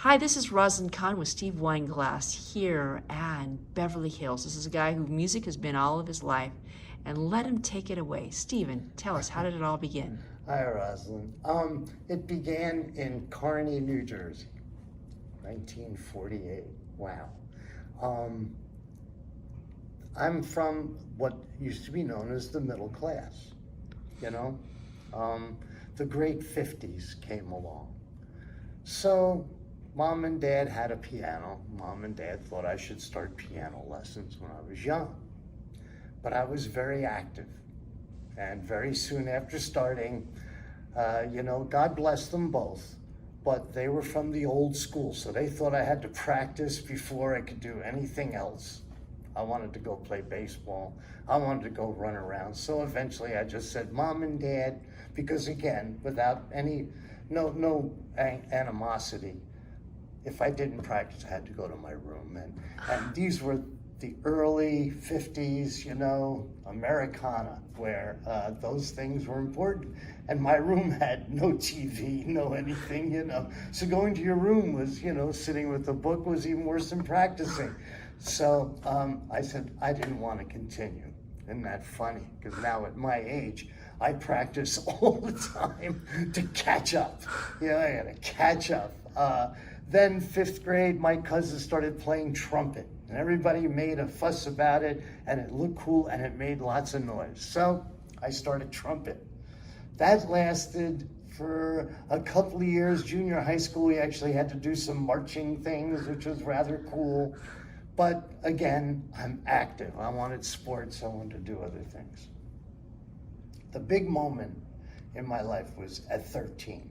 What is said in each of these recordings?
Hi, this is Roslyn Kahn with Steve Weinglass here in Beverly Hills. This is a guy who music has been all of his life, and let him take it away. Stephen, tell us, how did it all begin? Hi, Rosalind. It began in Kearney, New Jersey, 1948. Wow. Um, I'm from what used to be known as the middle class, you know? The great 50s came along. So mom and dad had a piano. Mom and dad thought I should start piano lessons when I was young. But I was very active. And very soon after starting, God bless them both, but they were from the old school, so they thought I had to practice before I could do anything else. I wanted to go play baseball. I wanted to go run around. So eventually I just said, Mom and Dad, because again, without no animosity, if I didn't practice, I had to go to my room. And these were the early 50s, Americana, where those things were important. And my room had no TV, no anything, So going to your room was, sitting with a book was even worse than practicing. So I said, I didn't want to continue. Isn't that funny? Because now at my age, I practice all the time to catch up. I gotta catch up. Then 5th grade, my cousin started playing trumpet. And everybody made a fuss about it, and it looked cool, and it made lots of noise. So I started trumpet. That lasted for a couple of years. Junior high school, we actually had to do some marching things, which was rather cool. But again, I'm active. I wanted sports. I wanted to do other things. The big moment in my life was at 13.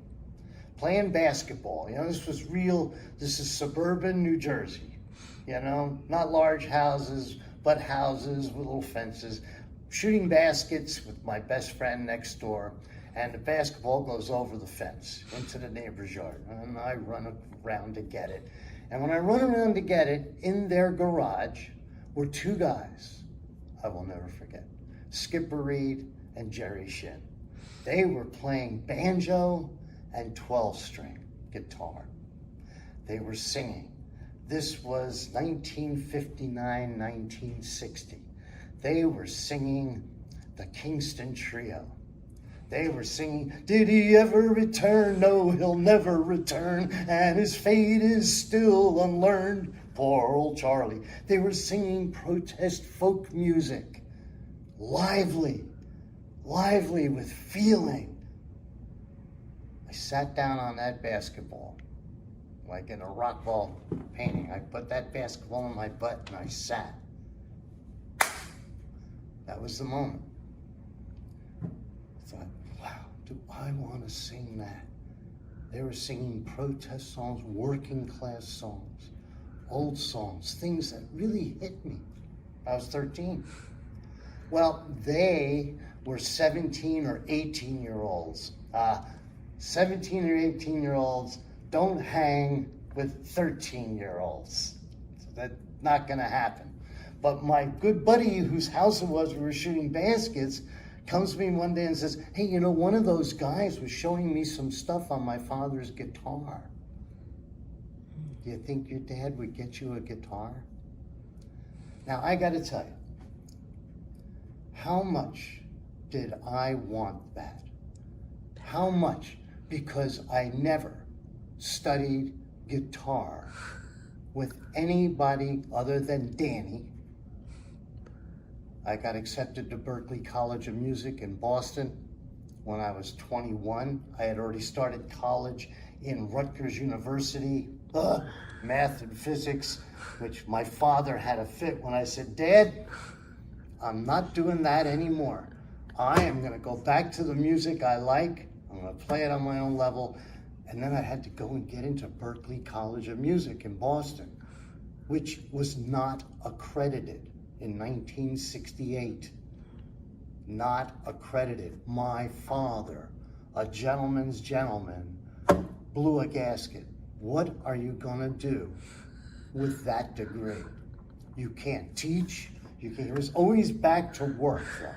Playing basketball. This is suburban New Jersey. Not large houses, but houses with little fences. Shooting baskets with my best friend next door, and the basketball goes over the fence into the neighbor's yard, and I run around to get it. And when I run around to get it, in their garage were 2 guys I will never forget, Skipper Reed and Jerry Shin. They were playing banjo and 12-string guitar. They were singing. This was 1959, 1960. They were singing the Kingston Trio. They were singing, did he ever return? No, he'll never return, and his fate is still unlearned. Poor old Charlie. They were singing protest folk music, lively with feeling. I sat down on that basketball, like in a rock ball painting. I put that basketball in my butt and I sat. That was the moment. I thought, wow, do I want to sing that? They were singing protest songs, working class songs, old songs, things that really hit me. I was 13. Well, they were 17 or 18-year-olds. 17 or 18-year-olds don't hang with 13-year-olds. So that's not gonna happen. But my good buddy, whose house it was, we were shooting baskets, comes to me one day and says, hey, one of those guys was showing me some stuff on my father's guitar. Do you think your dad would get you a guitar? Now, I gotta tell you, how much did I want that? How much? Because I never studied guitar with anybody other than Danny. I got accepted to Berklee College of Music in Boston when I was 21. I had already started college in Rutgers University, math and physics, which my father had a fit when I said, Dad, I'm not doing that anymore. I am gonna go back to the music I like. I'm gonna play it on my own level. And then I had to go and get into Berklee College of Music in Boston, which was not accredited in 1968. Not accredited. My father, a gentleman's gentleman, blew a gasket. What are you gonna do with that degree? You can't teach. It was always back to work, though.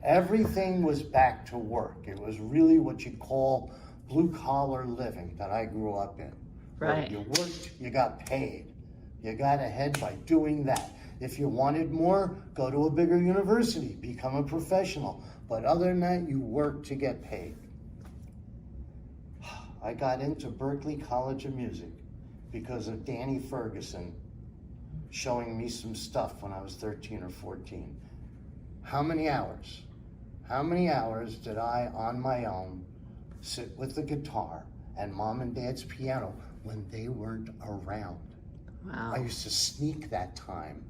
Everything was back to work. It was really what you call blue-collar living that I grew up in. Right. You worked, you got paid. You got ahead by doing that. If you wanted more, go to a bigger university, become a professional. But other than that, you work to get paid. I got into Berklee College of Music because of Danny Ferguson showing me some stuff when I was 13 or 14. How many hours? How many hours did I, on my own, sit with the guitar and mom and dad's piano when they weren't around? Wow. I used to sneak that time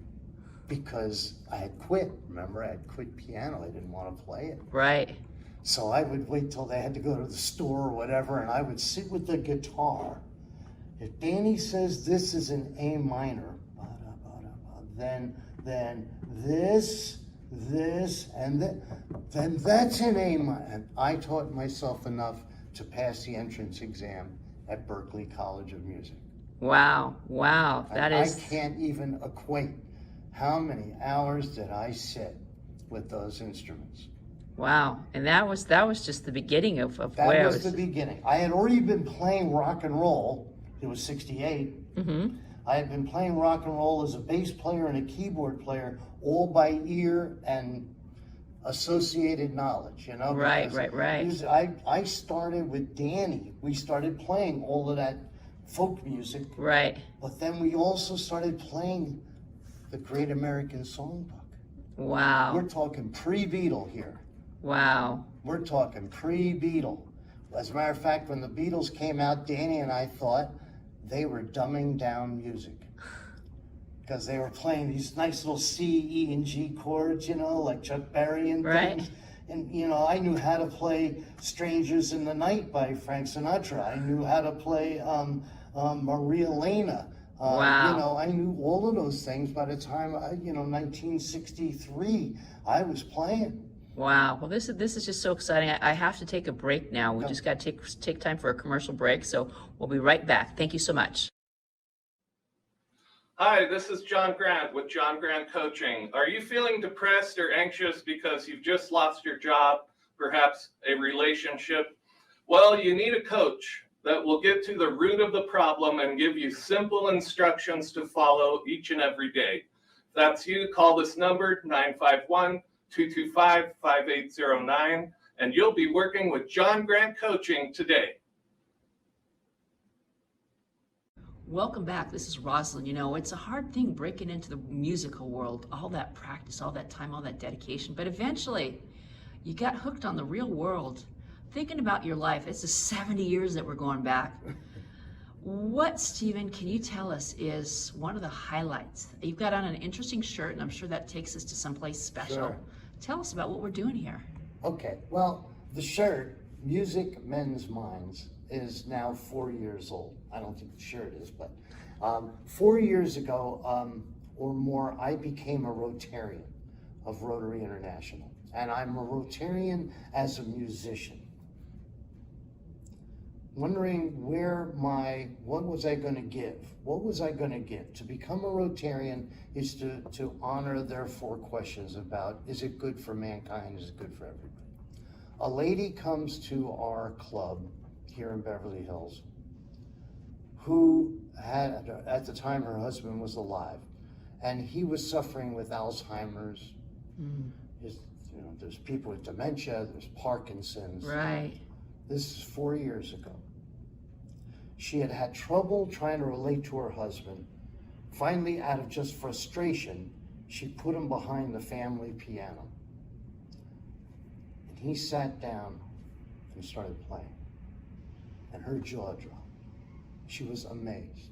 because I had quit. Remember, I had quit piano. I didn't want to play it. Right. So I would wait till they had to go to the store or whatever, and I would sit with the guitar. If Danny says this is an A minor, then this, and then that's an A minor. And I taught myself enough to pass the entrance exam at Berklee College of Music. Wow. Wow. That And is. I can't even equate how many hours did I sit with those instruments. Wow. And that was just the beginning of That where was the beginning. I had already been playing rock and roll. It was 68. Mm-hmm. I had been playing rock and roll as a bass player and a keyboard player, all by ear and associated knowledge, you know? Right, because right. I started with Danny. We started playing all of that folk music, Right. but then we also started playing the Great American Songbook. Wow. We're talking pre-Beatle here. Wow. We're talking pre-Beatle. As a matter of fact, when the Beatles came out, Danny and I thought they were dumbing down music because they were playing these nice little C, E, and G chords, you know, like Chuck Berry and Right. things. And, you know, I knew how to play Strangers in the Night by Frank Sinatra. I knew how to play Maria Elena. Wow. You know, I knew all of those things by the time, 1963, I was playing. Wow. Well, this is just so exciting. I have to take a break now. We just got to take time for a commercial break. So we'll be right back. Thank you so much. Hi, this is John Grant with John Grant Coaching. Are you feeling depressed or anxious because you've just lost your job, perhaps a relationship? Well, you need a coach that will get to the root of the problem and give you simple instructions to follow each and every day. If that's you, call this number, 951-225-5809, and you'll be working with John Grant Coaching today. Welcome back. This is Rosalind. You know, it's a hard thing breaking into the musical world, all that practice, all that time, all that dedication. But eventually, you got hooked on the real world. Thinking about your life, it's the 70 years that we're going back. What, Stephen, can you tell us is one of the highlights? You've got on an interesting shirt, and I'm sure that takes us to someplace special. Sure. Tell us about what we're doing here. Okay, well, the shirt, Music Men's Minds, is now 4 years old. I don't think the shirt is, but 4 years ago or more, I became a Rotarian of Rotary International. And I'm a Rotarian as a musician. Wondering what was I going to give? What was I going to give? To become a Rotarian is to honor their 4 questions about, is it good for mankind? Is it good for everybody? A lady comes to our club here in Beverly Hills who had, at the time, her husband was alive, and he was suffering with Alzheimer's. There's people with dementia, there's Parkinson's. Right. This is 4 years ago. She had had trouble trying to relate to her husband. Finally, out of just frustration, she put him behind the family piano. And he sat down and started playing. And her jaw dropped. She was amazed.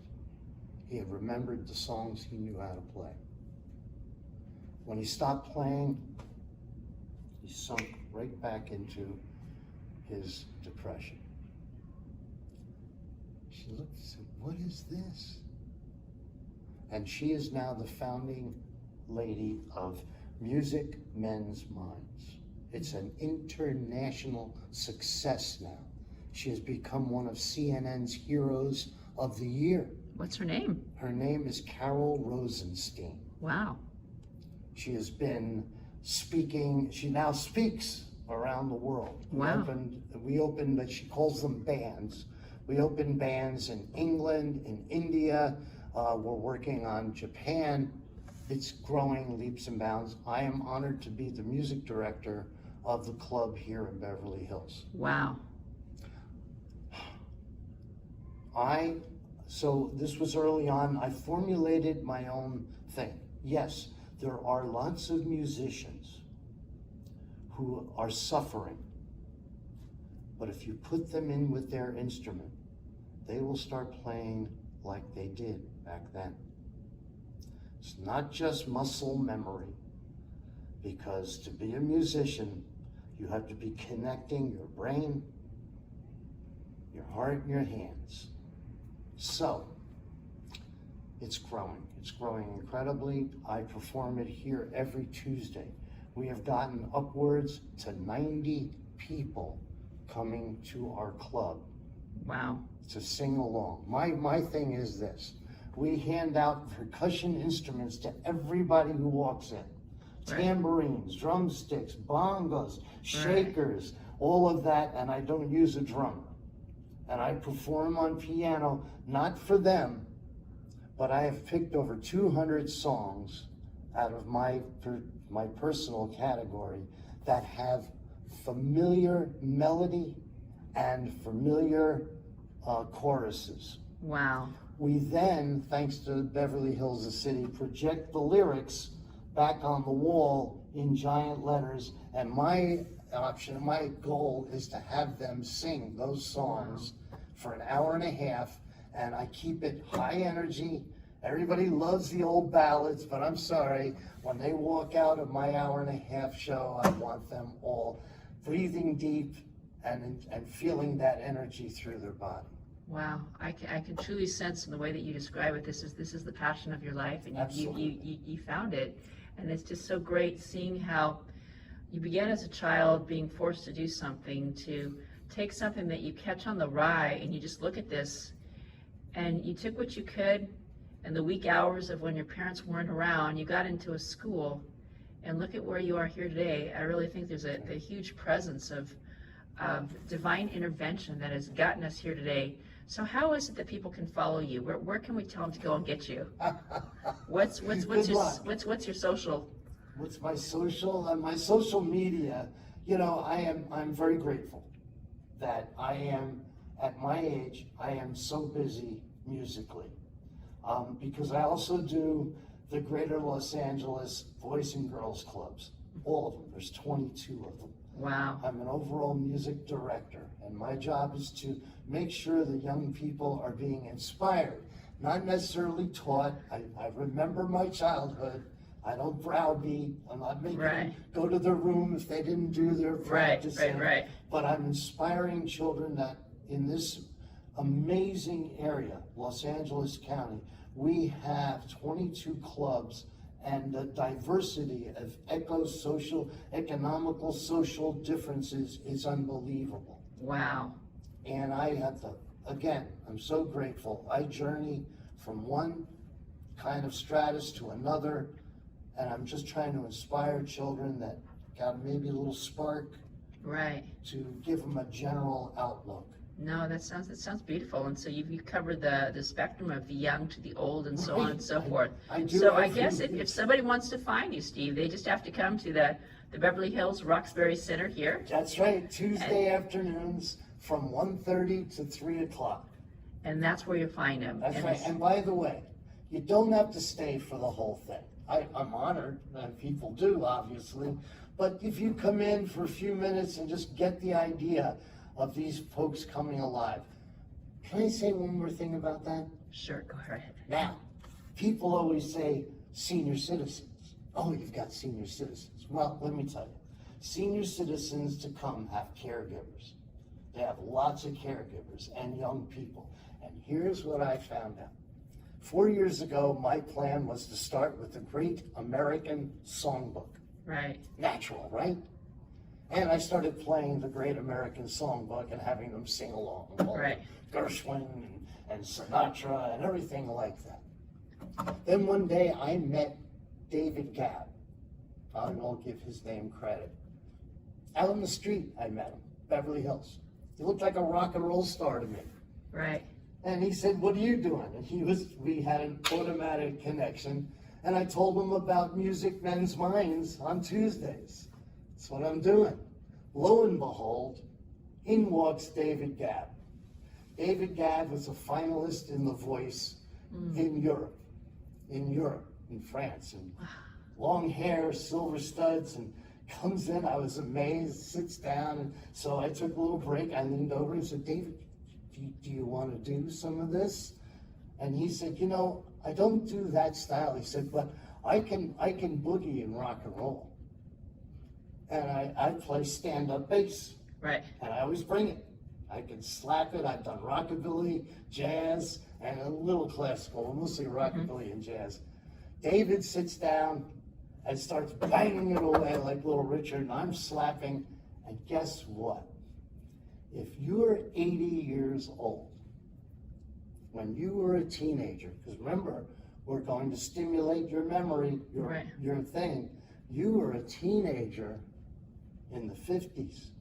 He had remembered the songs he knew how to play. When he stopped playing, he sunk right back into his depression. She looked and said, "What is this?" And she is now the founding lady of Music Men's Minds. It's an international success now. She has become one of CNN's Heroes of the Year. What's her name? Her name is Carol Rosenstein. Wow. She has been speaking, she now speaks around the world. Wow. We opened, she calls them bands, We open bands in England, in India. We're working on Japan. It's growing leaps and bounds. I am honored to be the music director of the club here in Beverly Hills. Wow. So this was early on. I formulated my own thing. Yes, there are lots of musicians who are suffering, but if you put them in with their instrument, they will start playing like they did back then. It's not just muscle memory, because to be a musician, you have to be connecting your brain, your heart, and your hands. So, it's growing incredibly. I perform it here every Tuesday. We have gotten upwards to 90 people coming to our club. Wow. To sing along. My thing is this: we hand out percussion instruments to everybody who walks in. Right. Tambourines, drumsticks, bongos, shakers, all of that, and I don't use a drummer. And I perform on piano, not for them, but I have picked over 200 songs out of my personal category that have familiar melody and familiar choruses. Wow. We then, thanks to Beverly Hills, the city, project the lyrics back on the wall in giant letters, and my goal is to have them sing those songs for an hour and a half, and I keep it high energy. Everybody loves the old ballads, but I'm sorry, when they walk out of my hour and a half show, I want them all breathing deep and feeling that energy through their body. Wow, I can truly sense in the way that you describe it, this is the passion of your life, and you found it, and it's just so great seeing how you began as a child being forced to do something, to take something that you catch on the rye, and you just look at this, and you took what you could, and the weak hours of when your parents weren't around, you got into a school, and look at where you are here today. I really think there's a huge presence of divine intervention that has gotten us here today. So how is it that people can follow you? Where can we tell them to go and get you? What's your social? What's my social? My social media, you know, I'm very grateful that I am, at my age, I am so busy musically. Because I also do the Greater Los Angeles Boys and Girls Clubs, all of them. There's 22 of them. Wow. I'm an overall music director, and my job is to make sure the young people are being inspired, not necessarily taught. I remember my childhood. I don't browbeat. I'm not making them go to their room if they didn't do their practicing. Right. But I'm inspiring children that in this amazing area, Los Angeles County, we have 22 clubs, and the diversity of economical, social differences is unbelievable. Wow. And I have to, again, I'm so grateful. I journey from one kind of stratus to another, and I'm just trying to inspire children that got maybe a little spark. Right. To give them a general outlook. No, that sounds beautiful. And so you've covered the spectrum of the young to the old and so on and so forth. I do. So I guess if somebody wants to find you, Steve, they just have to come to the Beverly Hills Roxbury Center here. That's right, Tuesday afternoons from 1:30 to 3 o'clock. And that's where you find them. That's right. And by the way, you don't have to stay for the whole thing. I'm honored, and people do, obviously. But if you come in for a few minutes and just get the idea of these folks coming alive. Can I say one more thing about that? Sure, go ahead. Now, people always say senior citizens. Oh, you've got senior citizens. Well, let me tell you, senior citizens to come have caregivers. They have lots of caregivers and young people. And here's what I found out. 4 years ago, my plan was to start with the Great American Songbook. Right. Natural, right? And I started playing the Great American Songbook and having them sing along. Right. Gershwin and Sinatra and everything like that. Then one day I met David Gabb. I won't give his name credit. Out on the street I met him, Beverly Hills. He looked like a rock and roll star to me. Right. And he said, "What are you doing?" And we had an automatic connection. And I told him about Music Men's Minds on Tuesdays. That's what I'm doing. Lo and behold, in walks David Gabb. David Gabb was a finalist in The Voice in Europe, in France. And long hair, silver studs, and comes in. I was amazed, sits down. And so I took a little break. I leaned over and said, "David, do you want to do some of this?" And he said, "You know, I don't do that style." He said, "But I can boogie and rock and roll. And I play stand-up bass. Right. And I always bring it. I can slap it. I've done rockabilly, jazz, and a little classical, mostly rockabilly and jazz." David sits down and starts banging it away like Little Richard, and I'm slapping. And guess what? If you're 80 years old, when you were a teenager, because remember, we're going to stimulate your memory, your thing. You were a teenager in the 50s.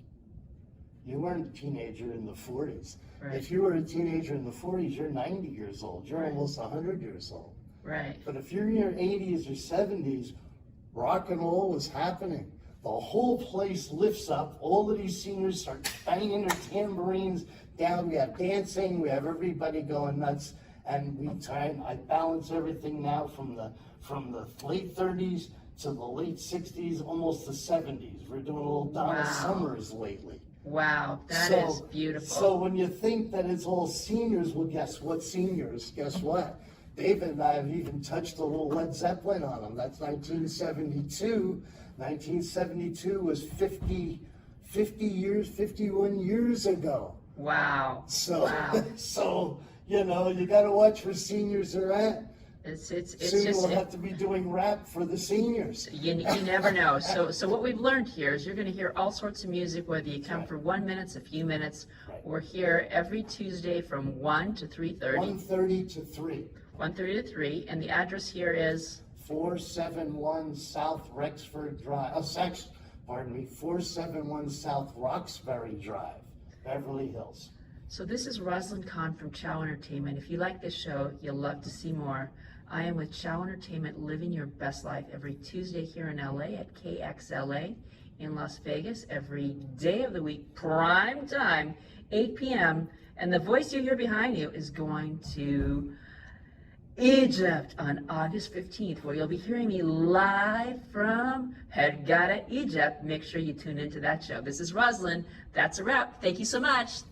You weren't a teenager in the 40s. Right. If you were a teenager in the 40s, you're 90 years old. You're almost 100 years old. Right. But if you're in your 80s or 70s, rock and roll was happening. The whole place lifts up. All of these seniors start banging their tambourines down. We have dancing. We have everybody going nuts. And I balance everything now from the late 30s to the late 60s, almost the 70s. We're doing a little Donna Summers lately. Wow, that is beautiful. So when you think that it's all seniors, well, guess what, seniors? Guess what? David and I have even touched a little Led Zeppelin on them. That's 1972. 1972 was 51 years ago. Wow. So, wow. so you know, you got to watch where seniors are at. It's Soon just, we'll have to be doing rap for the seniors. you never know. So what we've learned here is you're going to hear all sorts of music, whether you come for 1 minute, a few minutes. Right. We're here every Tuesday from 1 to 3:30. 1:30 to 3. 1:30 to 3, and the address here is 471 South Rexford Drive. 471 South Roxbury Drive, Beverly Hills. So this is Rosalind Kahn from Chow Entertainment. If you like this show, you'll love to see more. I am with Chow Entertainment, living your best life every Tuesday here in LA at KXLA, in Las Vegas every day of the week, prime time, 8 p.m. And the voice you hear behind you is going to Egypt on August 15th, where you'll be hearing me live from Hurghada, Egypt. Make sure you tune into that show. This is Rosalind. That's a wrap. Thank you so much.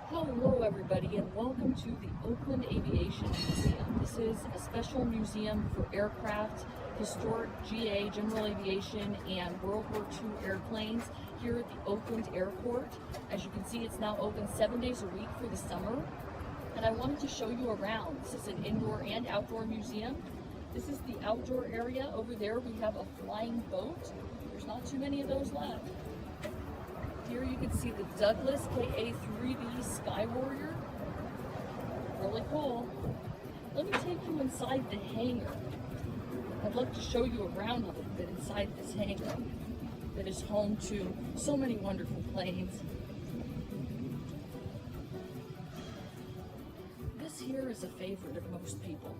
Hello everybody, and welcome to the Oakland Aviation Museum. This is a special museum for aircraft, historic GA, general aviation, and World War II airplanes here at the Oakland Airport. As you can see, it's now open 7 days a week for the summer. And I wanted to show you around. This is an indoor and outdoor museum. This is the outdoor area. Over there we have a flying boat. There's not too many of those left. Here you can see the Douglas KA-3B Sky Warrior. Really cool. Let me take you inside the hangar. I'd love to show you around a little bit inside this hangar that is home to so many wonderful planes. This here is a favorite of most people.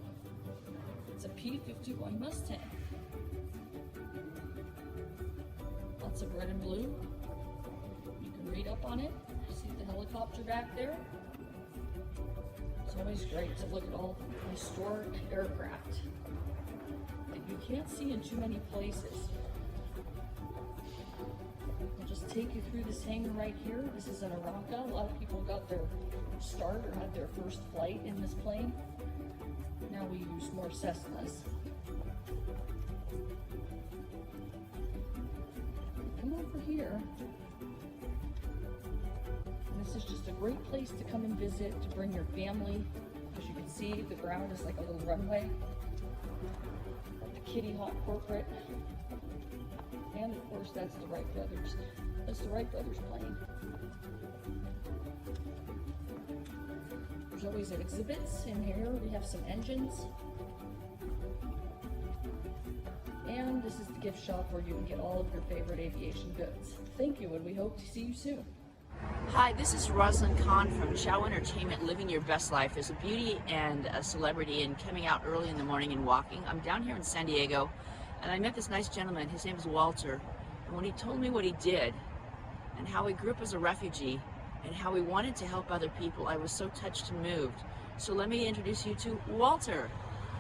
It's a P-51 Mustang. Lots of red and blue. You can read up on it. See the helicopter back there? It's always great to look at all the historic aircraft that you can't see in too many places. I'll just take you through this hangar right here. This is an Aranca. A lot of people got their start or had their first flight in this plane. Now we use more Cessnas. Come over here. And this is just a great place to come and visit, to bring your family. As you can see, the ground is like a little runway. Got the Kitty Hawk corporate. And of course, that's the Wright Brothers. That's the Wright Brothers plane. There's always exhibits in here. We have some engines. And this is the gift shop where you can get all of your favorite aviation goods. Thank you, and we hope to see you soon. Hi, this is Rosalind Kahn from Chow Entertainment, Living Your Best Life as a beauty and a celebrity and coming out early in the morning and walking. I'm down here in San Diego and I met this nice gentleman. His name is Walter. And when he told me what he did and how he grew up as a refugee and how he wanted to help other people, I was so touched and moved. So let me introduce you to Walter.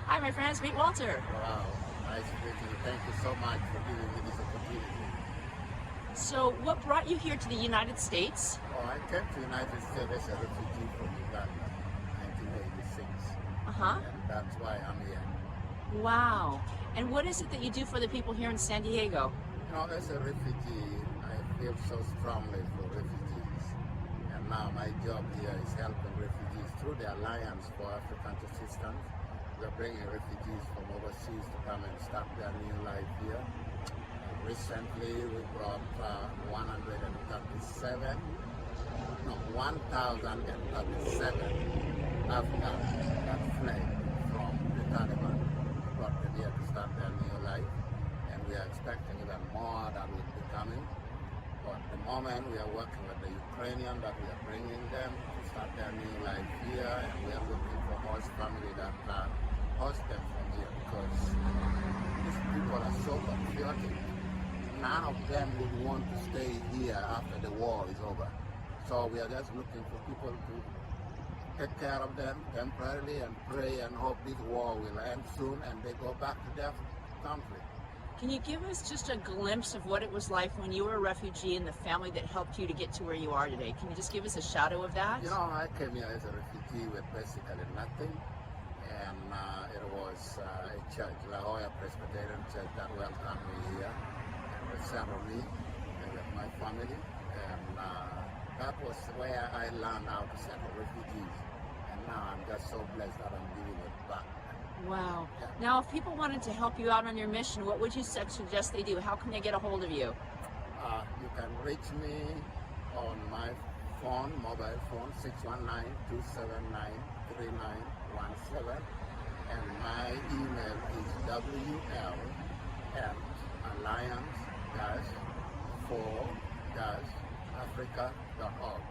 Hi, my friends, meet Walter. Wow, nice meeting you. Thank you so much for giving me this opportunity. So what brought you here to the United States? Oh, I came to the United States as a refugee from Uganda, 1986. Uh-huh. And that's why I'm here. Wow. And what is it that you do for the people here in San Diego? You know, as a refugee, I feel so strongly for refugees. And now my job here is helping refugees through the Alliance for African Assistance. We're bringing refugees from overseas to come and start their new life here. Recently, we brought 1,037 Afghans that fled from the Taliban. We brought them here to start their new life, and we are expecting even more that will be coming. But at the moment, we are working with the Ukrainian that we are bringing them to start their new life here, and we are looking for host family that host them from here because these people are so patriotic. None of them would want to stay here after the war is over. So we are just looking for people to take care of them temporarily and pray and hope this war will end soon and they go back to their country. Can you give us just a glimpse of what it was like when you were a refugee and the family that helped you to get to where you are today? Can you just give us a shadow of that? You know, I came here as a refugee with basically nothing. And it was a church, La Jolla Presbyterian Church, that welcomed me here. Settled me and with my family, and that was where I learned how to settle refugees, and now I'm just so blessed that I'm giving it back. Wow. Yeah. Now, if people wanted to help you out on your mission, what would you suggest they do? How can they get a hold of you? You can reach me on my phone, mobile phone, 619-279-3917, and my email is wl@alliance-for-africa.org.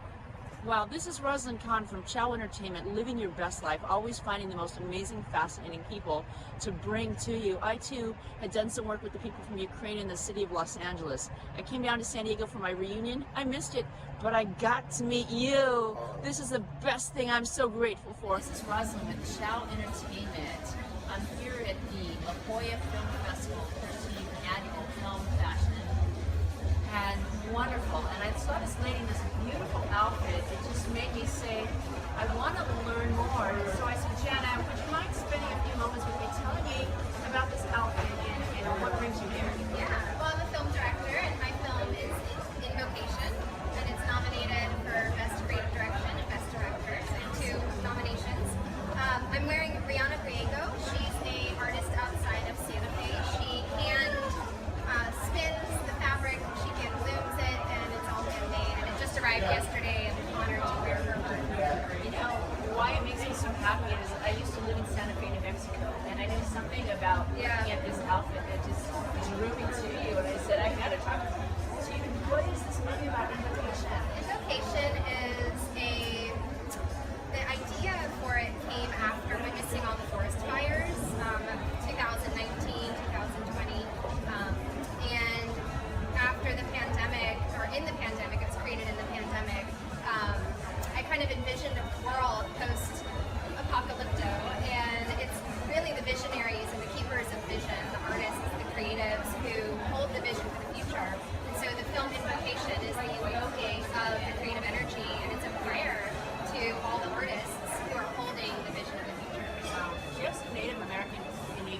Wow, this is Rosalind Kahn from Chow Entertainment, Living Your Best Life, always finding the most amazing, fascinating people to bring to you. I, too, had done some work with the people from Ukraine in the city of Los Angeles. I came down to San Diego for my reunion. I missed it, but I got to meet you. This is the best thing. I'm so grateful for. This is Rosalind with Chow Entertainment. I'm here at the La Jolla Film Festival, 13th Annual Film Fashion. And wonderful. And I saw this lady in this beautiful outfit. It just made me say, I want to learn more. So I said, Jana, would you mind spending a few moments with me telling me about this outfit and what brings you here? Yeah, well, I'm a film director, and my film is in Vocation, and it's nominated for Best Creative Direction and Best Director, so 2 nominations. I'm wearing Brianna Griego. She's an artist outside of Santa Fe. She hand spins the fabric, she hand looms it, and it's all handmade, and it just arrived yesterday, and I'm honored to wear her work. You know, why it makes me so happy is I used to live in Santa Fe, New Mexico, and I knew something about looking at this outfit that just drew me to you, and I said, I gotta talk to you. What is this movie about, Invocation? Invocation is the idea for it came after witnessing all the forest fires, 2019, 2020, and after the pandemic, or in the pandemic, it was created in the pandemic, I kind of envisioned a world post-apocalypto, and it's really the visionaries and the keepers of vision, the artists, the creatives who hold the vision for the future. And so the film Invocation is the invoking of the creative energy, and it's a prayer to all the artists who are holding the vision of the future. Do you have some Native American in you?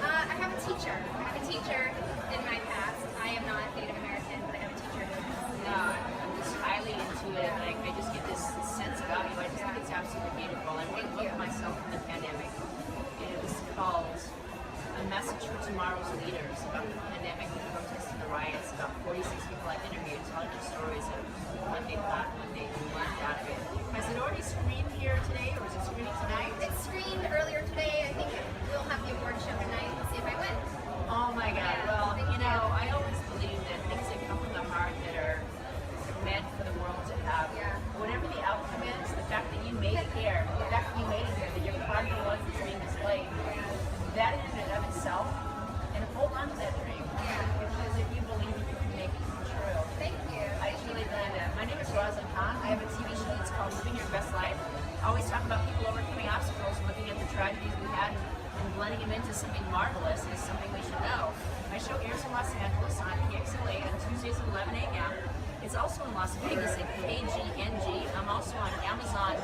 I have a teacher. In my past. I am not Native American, but I have a teacher. I'm just highly into it. I just get this sense about you. I just think it's absolutely beautiful. I wrote a book myself in the pandemic. It was called A Message for Tomorrow's Leaders, about the pandemic, the protests, and the riots. About 46 people I've interviewed telling their stories of what they thought, what they learned out of it. Has it already screened here today, or is it screening tonight? It screened earlier today. I think we'll have the award show tonight. We'll see if I win. Oh my God. Yeah, Well, thank you know, you. I always believe that things that come from the heart that are meant for the world to in Las Vegas at KGNG. I'm also on Amazon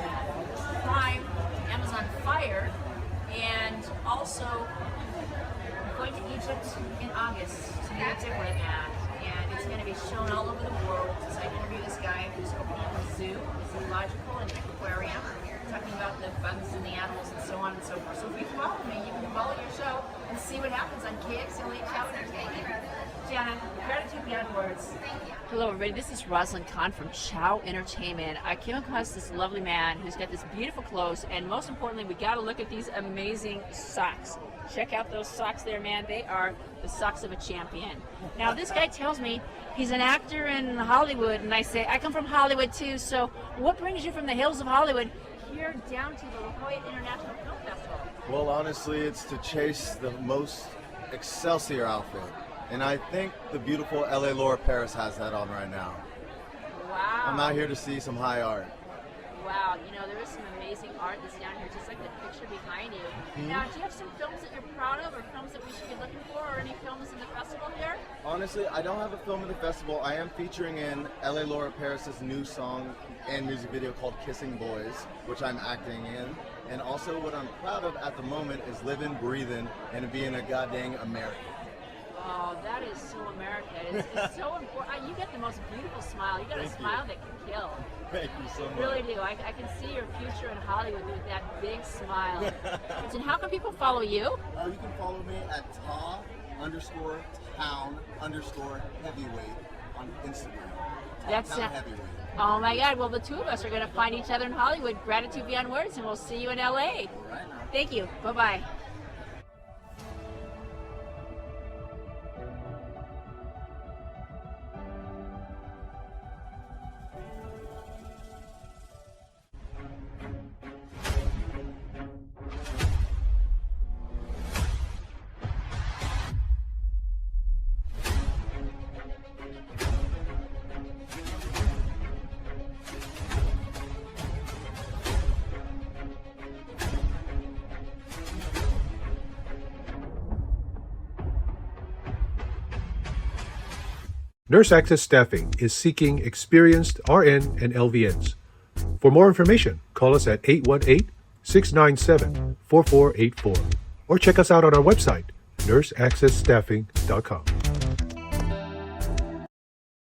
Prime, Amazon Fire, and also I'm going to Egypt in August to meet a different man. And it's going to be shown all over the world as I interview this guy who's opening a zoo, a zoological and aquarium, talking about the bugs and the animals and so on and so forth. So if you follow me, you can follow your show and see what happens on KXLE Chow Entertainment. Jana, gratitude beyond words. Hello everybody, this is Rosalind Kahn from Chow Entertainment. I came across this lovely man who's got this beautiful clothes, and most importantly, we got to look at these amazing socks. Check out those socks there, man. They are the socks of a champion. Now, this guy tells me he's an actor in Hollywood, and I say, I come from Hollywood too, so what brings you from the hills of Hollywood here down to the La Jolla International Film Festival? Well, honestly, it's to chase the most Excelsior outfit. And I think the beautiful LA Laura Paris has that on right now. Wow. I'm out here to see some high art. Wow, you know, there is some amazing art that's down here, just like the picture behind you. Now, do you have some films that you're proud of, or films that we should be looking for, or any films in the festival here? Honestly, I don't have a film at the festival. I am featuring in LA Laura Paris' new song and music video called Kissing Boys, which I'm acting in. And also what I'm proud of at the moment is living, breathing, and being a goddamn American. Oh, that is so American. It's so important. You get the most beautiful smile. You got a smile that can kill. Thank you so much. Really do. I can see your future in Hollywood with that big smile. And how can people follow you? You can follow me at ta_town_heavyweight on Instagram. That's Town Heavyweight. Oh my God. Well, the two of us are going to find each other in Hollywood. Gratitude beyond words, and we'll see you in LA. All right now. Thank you. Bye-bye. Nurse Access Staffing is seeking experienced RN and LVNs. For more information, call us at 818-697-4484 or check us out on our website, nurseaccessstaffing.com.